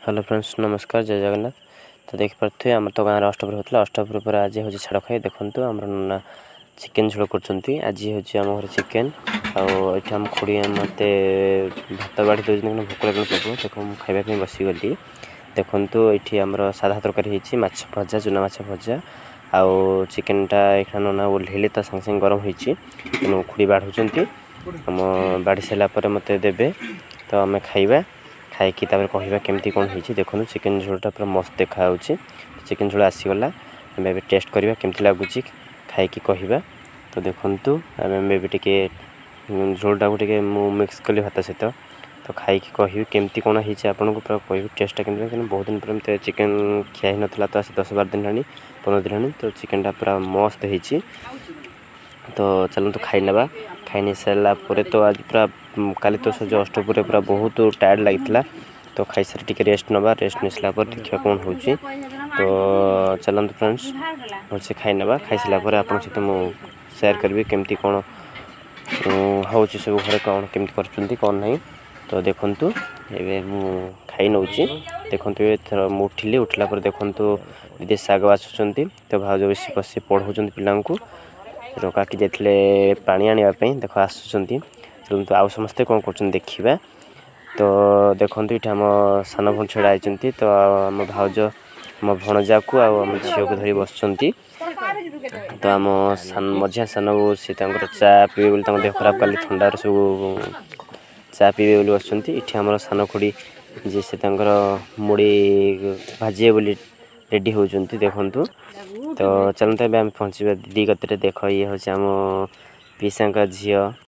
Hello friends नमस्कार जय जगन्नाथ। तो देखिपे आम तो गाँव अष्टप्रहरी होता अष्टप्रहरी पर आज हूँ छाड़ खाई देखते आम ना चिकेन झोल कर आज हूँ आम घर चिकेन आम खुड़ी मत भात बाढ़ी दूसरी भोक लगे प्रभु देख खावाई बसीगली देखु ये आम साधा तरकारी माछ भजा चुना माछ भजा आउ चिकेनटा ये ना ओह्लैले तो सागे सागे गरम हो खुड़ी बाढ़ुंट आम बाढ़ी सारापर मत देवे तो आम खाइबा खाई कहवा केमती कौन हो देखो चिकेन झोलटा पूरा मस्त देखा चिकेन झोल आसीगला आम टेस्ट करवा केमती लगुच खाई कहवा तो देखु आम टे झोलटा को मिक्स कली भात सहित तो खाई कह केमती कौन हो आपको पूरा कह टेस्टा केमती बहुत दिन पर चिकेन खिया ही नाला तो आस 10-12 दिन है 15 दिन है तो चिकेनटा पूरा मस्त हो तो चलते खाई ना खाई नहीं सारापर तो आज पूरा काली तो जो अष्टप्रहरी पूरा बहुत टायर्ड लगी तो खाई सारी टिके रेस्ट नवा रेस्ट नहीं सारापर देखा कौन हो तो चलते फ्रेंड्स भलसे खाई ना खाई सारापर आप सहित मुझे सेयार करी केमती कौन हो सब घर कौन केमती कर कौन नहीं तो देखु ये खाई नौ देखु ये उठिली उठला पर देखु दीदी शाग बाछुंट तो भाज बस बस पढ़ाऊँ पिला तो काकी जाते पानी आने देख आसुँच आउ समस्ते कौन कर देखा तो देखो ये आम सान भण छड़ा होती तो आम भाज आम भणजा को आम झील को धरी बस तो आम मझिया सान सी चा पीबे बोली देह खराब कल थंडार सब चा पीबे बोली बस ये आम सान खुड़ी जी से मुड़ी भाजे बोली रेडी होती देखु तो चलते आम पहुँचा दीदी गति देख ये हूँ आम पीसा झील।